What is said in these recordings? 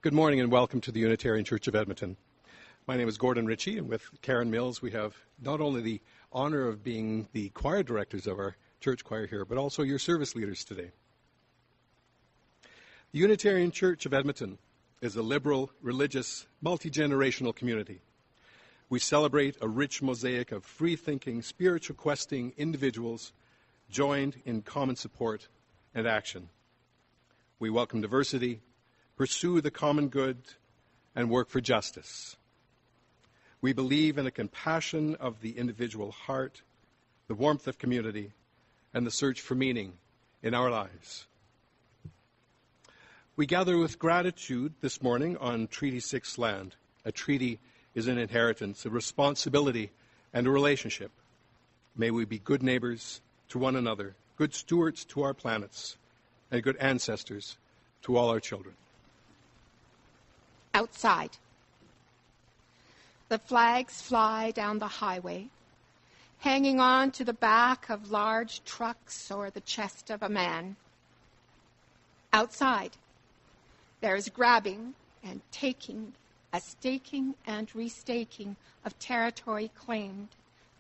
Good morning and welcome to the Unitarian Church of Edmonton. My name is Gordon Ritchie, and with Karen Mills we have not only the honor of being the choir directors of our church choir here, but also your service leaders today. The Unitarian Church of Edmonton is a liberal, religious, multi-generational community. We celebrate a rich mosaic of free-thinking, spiritual questing individuals joined in common support and action. We welcome diversity, pursue the common good, and work for justice. We believe in a compassion of the individual heart, the warmth of community, and the search for meaning in our lives. We gather with gratitude this morning on Treaty 6 land. A treaty is an inheritance, a responsibility, and a relationship. May we be good neighbors to one another, good stewards to our planets, and good ancestors to all our children. Outside. The flags fly down the highway, hanging on to the back of large trucks or the chest of a man. Outside, there is grabbing and taking, a staking and restaking of territory claimed,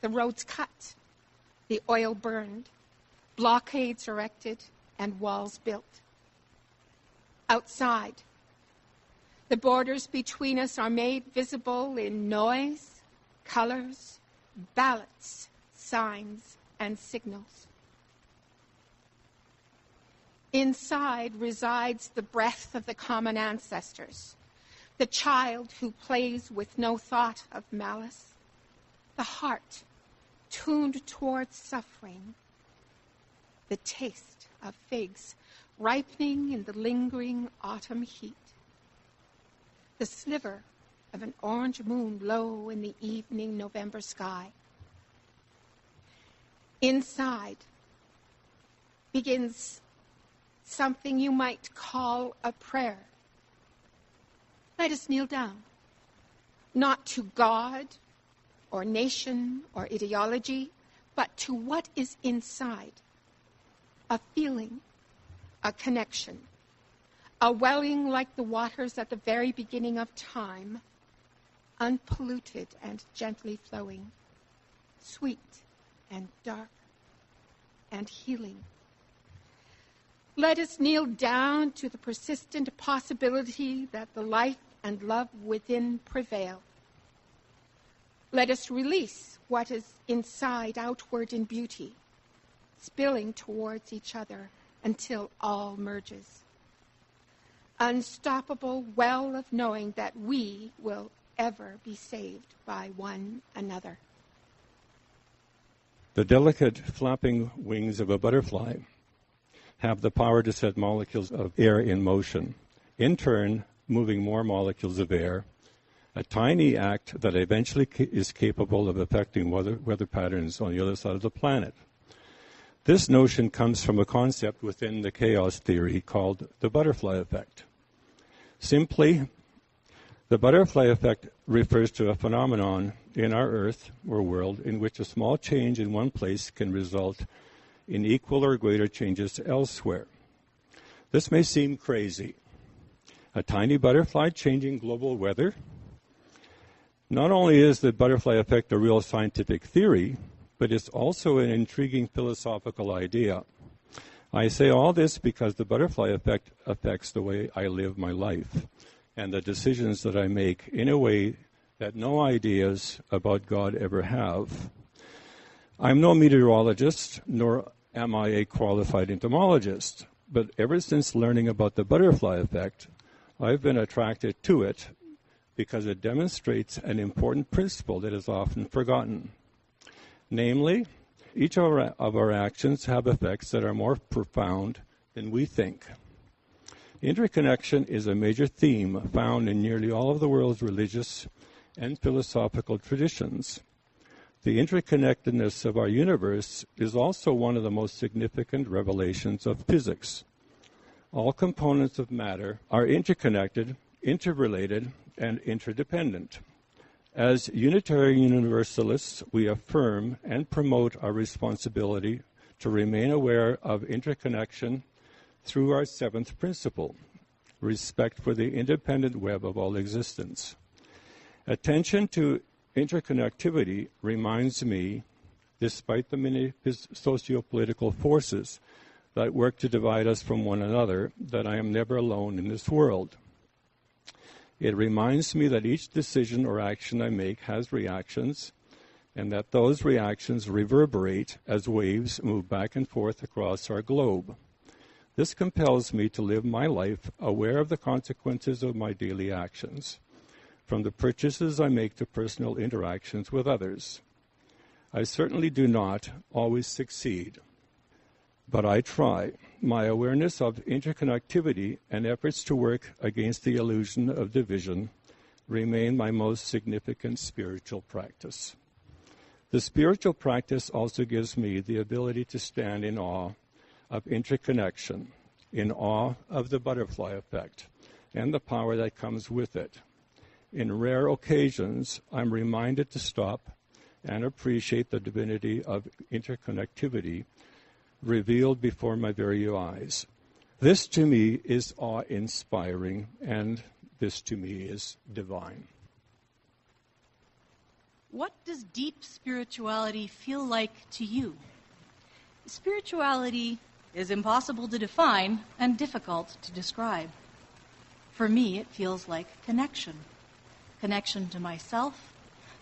the roads cut, the oil burned, blockades erected, and walls built. Outside, the borders between us are made visible in noise, colors, ballots, signs, and signals. Inside resides the breath of the common ancestors, the child who plays with no thought of malice, the heart tuned towards suffering, the taste of figs ripening in the lingering autumn heat, the sliver of an orange moon low in the evening November sky. Inside begins something you might call a prayer. Let us kneel down, not to God or nation or ideology, but to what is inside, a feeling, a connection, a welling like the waters at the very beginning of time, unpolluted and gently flowing, sweet and dark and healing. Let us kneel down to the persistent possibility that the life and love within prevail. Let us release what is inside outward in beauty, spilling towards each other until all merges. Unstoppable well of knowing that we will ever be saved by one another. The delicate flapping wings of a butterfly have the power to set molecules of air in motion, in turn moving more molecules of air, a tiny act that eventually is capable of affecting weather patterns on the other side of the planet. This notion comes from a concept within the chaos theory called the butterfly effect. Simply, the butterfly effect refers to a phenomenon in our Earth or world in which a small change in one place can result in equal or greater changes elsewhere. This may seem crazy. A tiny butterfly changing global weather? Not only is the butterfly effect a real scientific theory, but it's also an intriguing philosophical idea. I say all this because the butterfly effect affects the way I live my life and the decisions that I make in a way that no ideas about God ever have. I'm no meteorologist, nor am I a qualified entomologist, but ever since learning about the butterfly effect, I've been attracted to it because it demonstrates an important principle that is often forgotten. Namely, each of our actions have effects that are more profound than we think. Interconnection is a major theme found in nearly all of the world's religious and philosophical traditions. The interconnectedness of our universe is also one of the most significant revelations of physics. All components of matter are interconnected, interrelated, and interdependent. As Unitarian Universalists, we affirm and promote our responsibility to remain aware of interconnection through our seventh principle, respect for the independent web of all existence. Attention to interconnectivity reminds me, despite the many socio-political forces that work to divide us from one another, that I am never alone in this world. It reminds me that each decision or action I make has reactions, and that those reactions reverberate as waves move back and forth across our globe. This compels me to live my life aware of the consequences of my daily actions, from the purchases I make to personal interactions with others. I certainly do not always succeed, but I try. My awareness of interconnectivity and efforts to work against the illusion of division remain my most significant spiritual practice. The spiritual practice also gives me the ability to stand in awe of interconnection, in awe of the butterfly effect and the power that comes with it. In rare occasions, I'm reminded to stop and appreciate the divinity of interconnectivity revealed before my very eyes. This to me is awe-inspiring, and this to me is divine. What does deep spirituality feel like to you? Spirituality is impossible to define and difficult to describe. For me, it feels like connection. Connection to myself,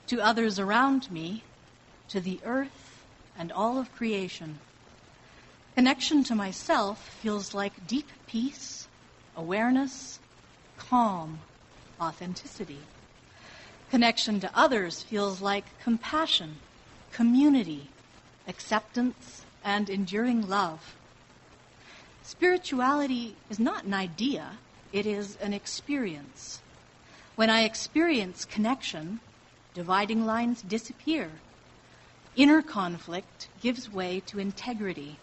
to others around me, to the earth and all of creation. Connection to myself feels like deep peace, awareness, calm, authenticity. Connection to others feels like compassion, community, acceptance, and enduring love. Spirituality is not an idea, it is an experience. When I experience connection, dividing lines disappear. Inner conflict gives way to integrity.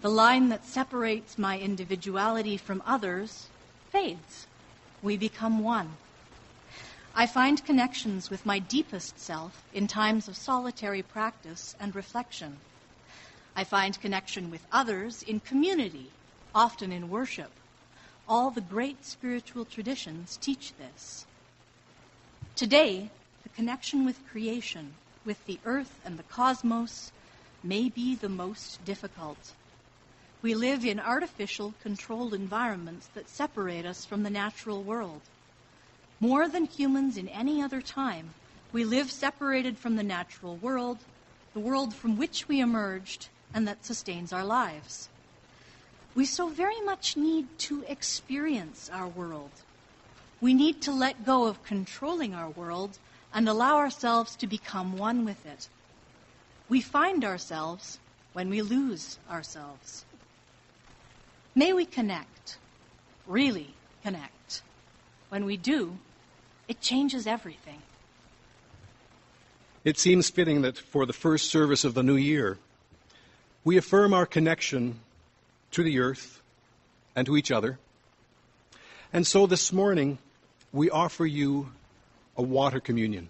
The line that separates my individuality from others fades. We become one. I find connections with my deepest self in times of solitary practice and reflection. I find connection with others in community, often in worship. All the great spiritual traditions teach this. Today, the connection with creation, with the earth and the cosmos, may be the most difficult. We live in artificial, controlled environments that separate us from the natural world. More than humans in any other time, we live separated from the natural world, the world from which we emerged and that sustains our lives. We so very much need to experience our world. We need to let go of controlling our world and allow ourselves to become one with it. We find ourselves when we lose ourselves. May we connect, really connect. When we do, it changes everything. It seems fitting that for the first service of the new year, we affirm our connection to the earth and to each other. And so this morning, we offer you a water communion.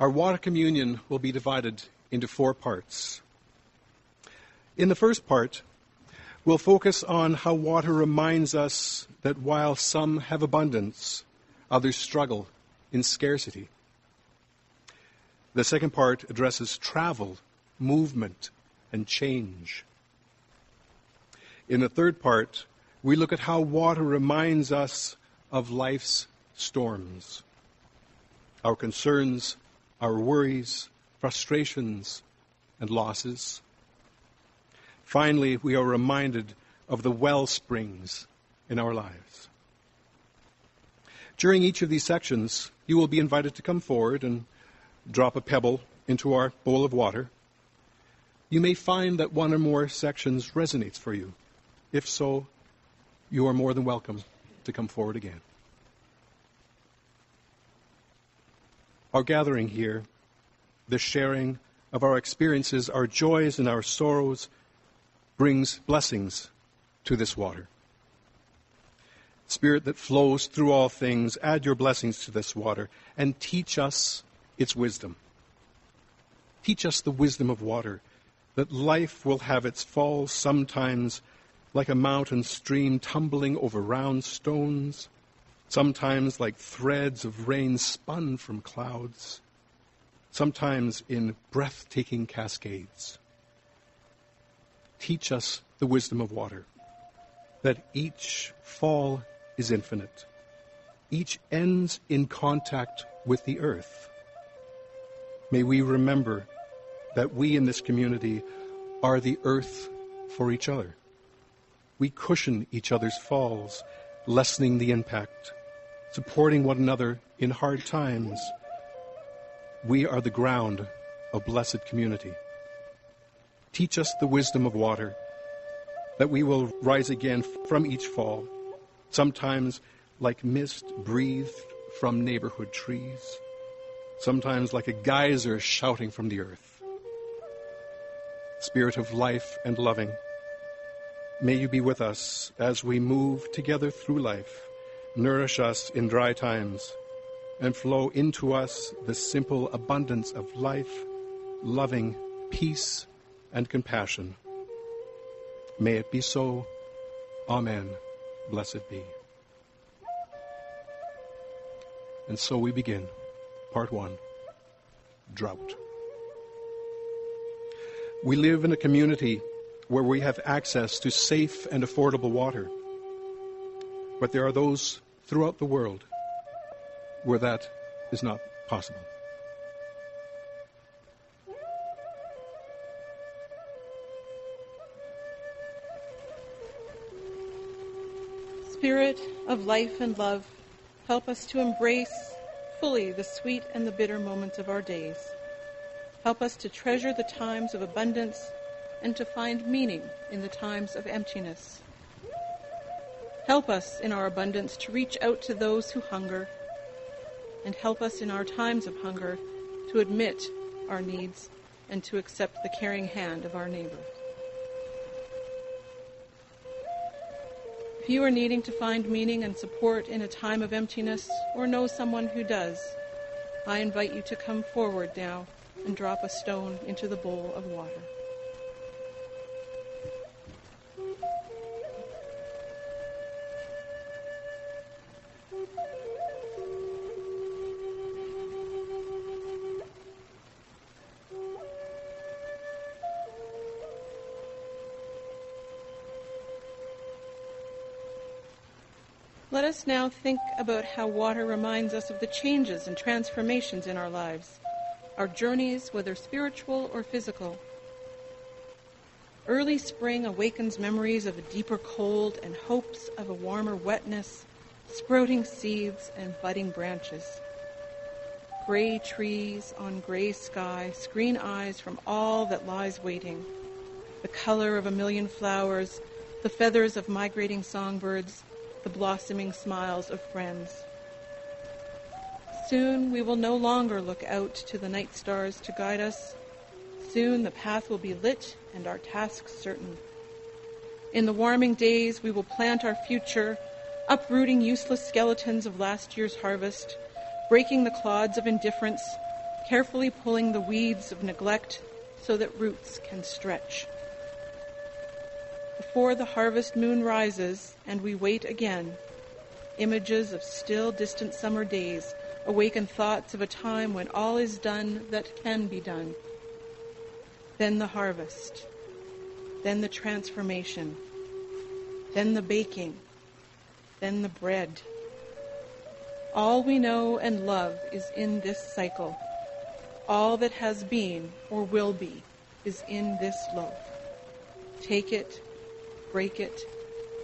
Our water communion will be divided into 4 parts. In the first part, we'll focus on how water reminds us that while some have abundance, others struggle in scarcity. The second part addresses travel, movement, and change. In the third part, we look at how water reminds us of life's storms, our concerns, our worries, frustrations, and losses. Finally, we are reminded of the well springs in our lives. During each of these sections, you will be invited to come forward and drop a pebble into our bowl of water. You may find that one or more sections resonates for you. If so, you are more than welcome to come forward again. Our gathering here, the sharing of our experiences, our joys and our sorrows, brings blessings to this water. Spirit that flows through all things, add your blessings to this water and teach us its wisdom. Teach us the wisdom of water, that life will have its falls sometimes, like a mountain stream tumbling over round stones, sometimes like threads of rain spun from clouds, sometimes in breathtaking cascades. Teach us the wisdom of water, that each fall is infinite. Each ends in contact with the earth. May we remember that we in this community are the earth for each other. We cushion each other's falls, lessening the impact, supporting one another in hard times. We are the ground of blessed community. Teach us the wisdom of water, that we will rise again from each fall, sometimes like mist breathed from neighborhood trees, sometimes like a geyser shouting from the earth. Spirit of life and loving, may you be with us as we move together through life, nourish us in dry times, and flow into us the simple abundance of life, loving, peace, and compassion. May it be so. Amen. Blessed be. And so we begin. Part 1. Drought. We live in a community where we have access to safe and affordable water. But there are those throughout the world where that is not possible. Spirit of life and love, help us to embrace fully the sweet and the bitter moments of our days. Help us to treasure the times of abundance and to find meaning in the times of emptiness. Help us in our abundance to reach out to those who hunger, and help us in our times of hunger to admit our needs and to accept the caring hand of our neighbor. If you are needing to find meaning and support in a time of emptiness, or know someone who does, I invite you to come forward now and drop a stone into the bowl of water. Let us now think about how water reminds us of the changes and transformations in our lives, our journeys, whether spiritual or physical. Early spring awakens memories of a deeper cold and hopes of a warmer wetness, sprouting seeds and budding branches. Gray trees on gray sky screen eyes from all that lies waiting. The color of a million flowers, the feathers of migrating songbirds, the blossoming smiles of friends. Soon we will no longer look out to the night stars to guide us. Soon the path will be lit and our tasks certain. In the warming days we will plant our future, uprooting useless skeletons of last year's harvest, breaking the clods of indifference, carefully pulling the weeds of neglect so that roots can stretch. Before the harvest moon rises and we wait again, images of still distant summer days awaken thoughts of a time when all is done that can be done. Then the harvest, then the transformation, then the baking, then the bread. All we know and love is in this cycle. All that has been or will be is in this loaf. Take it, break it,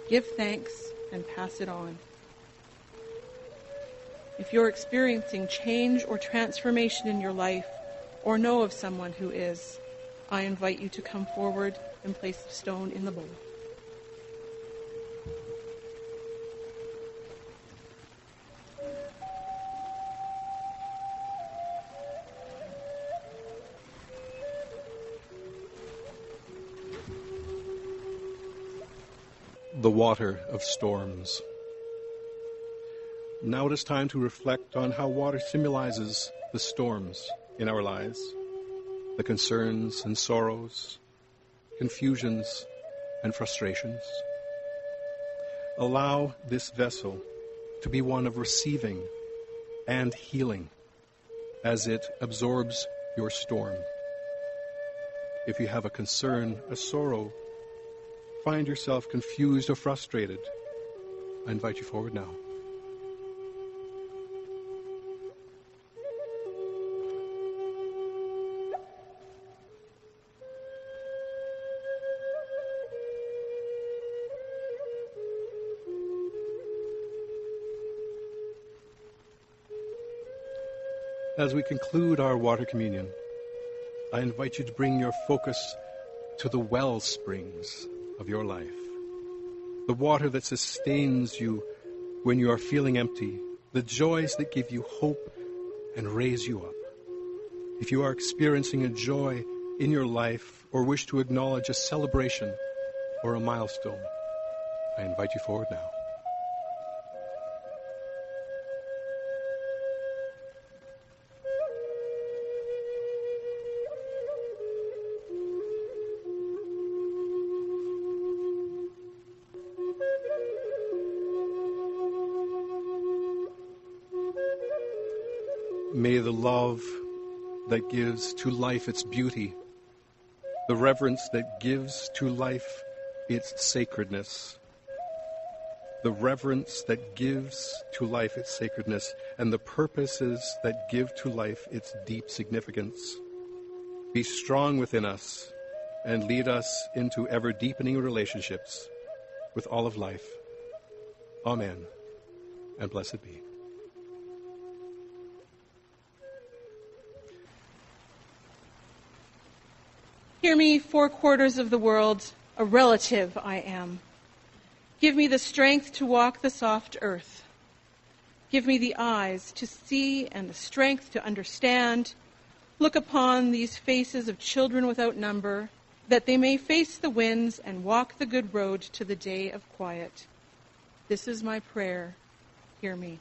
give thanks, and pass it on. If you're experiencing change or transformation in your life, or know of someone who is, I invite you to come forward and place the stone in the bowl. The water of storms. Now it is time to reflect on how water symbolizes the storms in our lives, the concerns and sorrows, confusions and frustrations. allow this vessel to be one of receiving and healing as it absorbs your storm. If you have a concern, a sorrow, find yourself confused or frustrated, I invite you forward now. As we conclude our water communion, I invite you to bring your focus to the well springs of your life, the water that sustains you when you are feeling empty, the joys that give you hope and raise you up. If you are experiencing a joy in your life or wish to acknowledge a celebration or a milestone, I invite you forward now. May the love that gives to life its beauty, the reverence that gives to life its sacredness, the reverence that gives to life its sacredness, and the purposes that give to life its deep significance, be strong within us and lead us into ever-deepening relationships with all of life. Amen, and blessed be. Hear me, 4/4 of the world, a relative I am. Give me the strength to walk the soft earth. Give me the eyes to see and the strength to understand. Look upon these faces of children without number, that they may face the winds and walk the good road to the day of quiet. This is my prayer. Hear me.